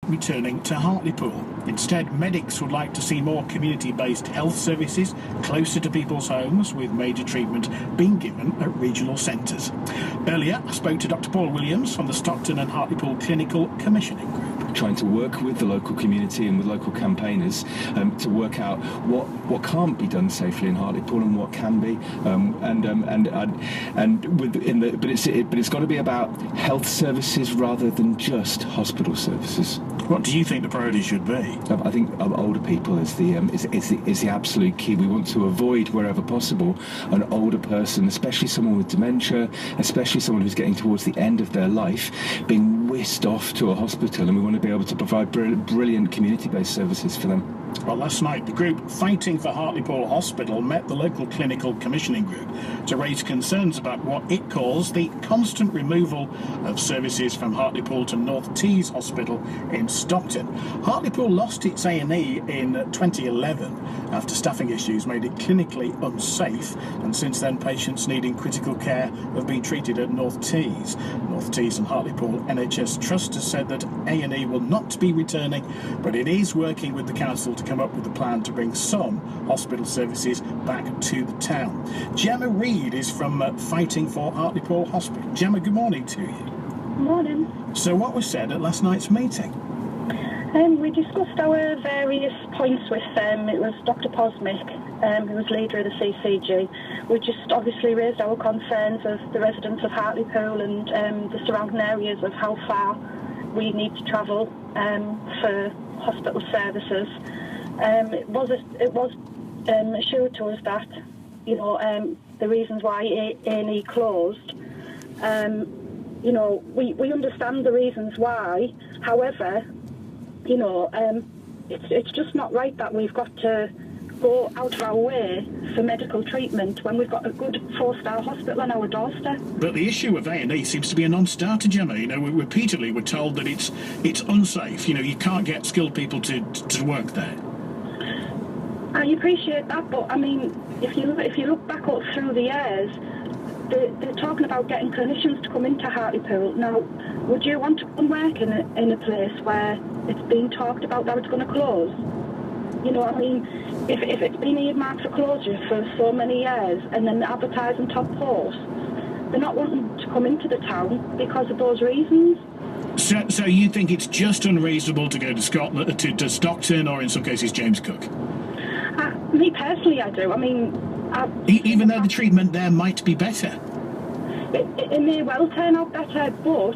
returning to Hartlepool. Instead, medics would like to see more community-based health services closer to people's homes, with major treatment being given at regional centres. Earlier, I spoke to Dr Paul Williams from the Stockton and Hartlepool Clinical Commissioning Group. Trying to work with the local community and with local campaigners to work out what can't be done safely in Hartlepool and what can be, but it's got to be about health services rather than just hospital services. What do you think the priority should be? I think older people is the absolute key. We want to avoid wherever possible an older person, especially someone with dementia, especially someone who's getting towards the end of their life, being whisked off to a hospital, and we want to be able to provide brilliant community-based services for them. Well, last night, the group Fighting for Hartlepool Hospital met the local clinical commissioning group to raise concerns about what it calls the constant removal of services from Hartlepool to North Tees Hospital in Stockton. Hartlepool lost its A&E in 2011 after staffing issues made it clinically unsafe, and since then patients needing critical care have been treated at North Tees. North Tees and Hartlepool NHS Trust has said that A&E will not be returning, but it is working with the council to come up with a plan to bring some hospital services back to the town. Gemma Reid is from Fighting for Hartlepool Hospital. Gemma, good morning to you. Good morning. So what was said at last night's meeting? We discussed our various points with it was Dr Posmick, who was leader of the CCG. We just obviously raised our concerns of the residents of Hartlepool and the surrounding areas of how far we need to travel for hospital services. It was assured to us that, the reasons why A&E closed, we understand the reasons why. However, it's just not right that we've got to go out of our way for medical treatment when we've got a good 4-star hospital on our doorstep. But the issue of A&E seems to be a non-starter, Gemma. Repeatedly we're told that it's unsafe. You can't get skilled people to work there. I appreciate that, but I mean, if you look back up through the years, they're talking about getting clinicians to come into Hartlepool. Now, would you want to come work in a place where it's being talked about that it's going to close? If it's been earmarked for closure for so many years and then advertising top posts, they're not wanting to come into the town because of those reasons. So you think it's just unreasonable to go to Scotland, to Stockton, or in some cases James Cook? Me personally, I do. Even though the treatment there might be better? It may well turn out better, but,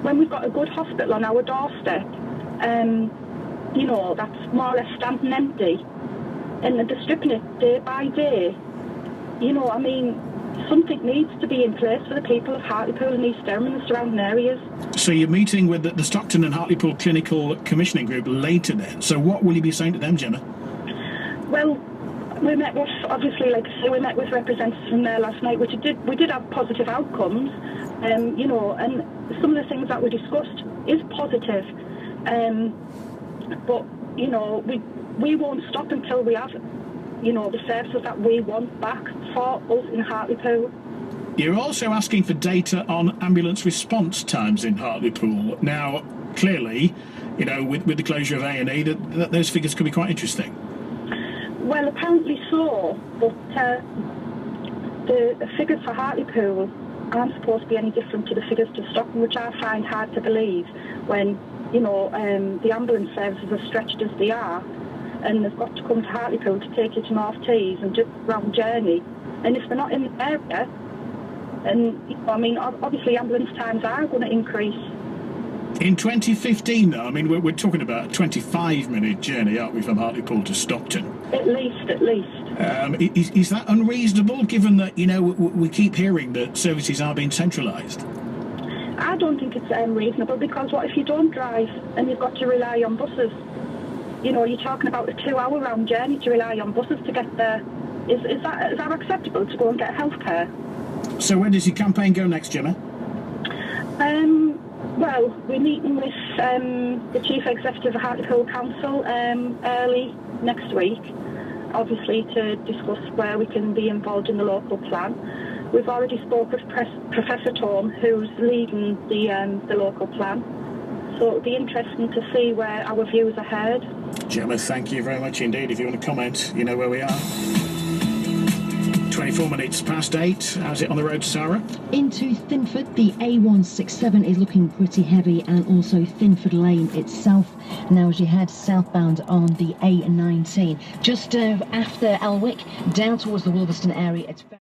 when we've got a good hospital on our doorstep, that's more or less standing empty, and they're stripping it day by day, something needs to be in place for the people of Hartlepool and East Dereham and the surrounding areas. So you're meeting with the Stockton and Hartlepool Clinical Commissioning Group later then. So what will you be saying to them, Gemma? Well, we met with, obviously, like I say, we met with representatives from there last night, we did have positive outcomes, and some of the things that we discussed is positive, but, we won't stop until we have, the services that we want back for us in Hartlepool. You're also asking for data on ambulance response times in Hartlepool. Now, clearly, with the closure of A&E, that those figures could be quite interesting. Well, apparently so, but the figures for Hartlepool aren't supposed to be any different to the figures to Stockton, which I find hard to believe when, the ambulance services are stretched as they are, and they've got to come to Hartlepool to take you to North Tees and just a round journey. And if they're not in the area, and obviously ambulance times are going to increase. In 2015, though, we're talking about a 25-minute journey, aren't we, from Hartlepool to Stockton? At least. Is that unreasonable, given that, we keep hearing that services are being centralised? I don't think it's unreasonable, because what if you don't drive and you've got to rely on buses? You're talking about a 2-hour round journey to rely on buses to get there. Is that acceptable, to go and get health care? So where does your campaign go next, Gemma? Well, we're meeting with the Chief Executive of Hartlepool Council early next week, obviously to discuss where we can be involved in the local plan. We've already spoke with Professor Tom, who's leading the local plan. So it'll be interesting to see where our views are heard. Gemma, thank you very much indeed. If you want to comment, you know where we are. 24 minutes past 8. How's it on the road, Sarah? Into Thinford, the A167 is looking pretty heavy, and also Thinford Lane itself. Now as you head southbound on the A19, just after Elwick, down towards the Wolverston area, it's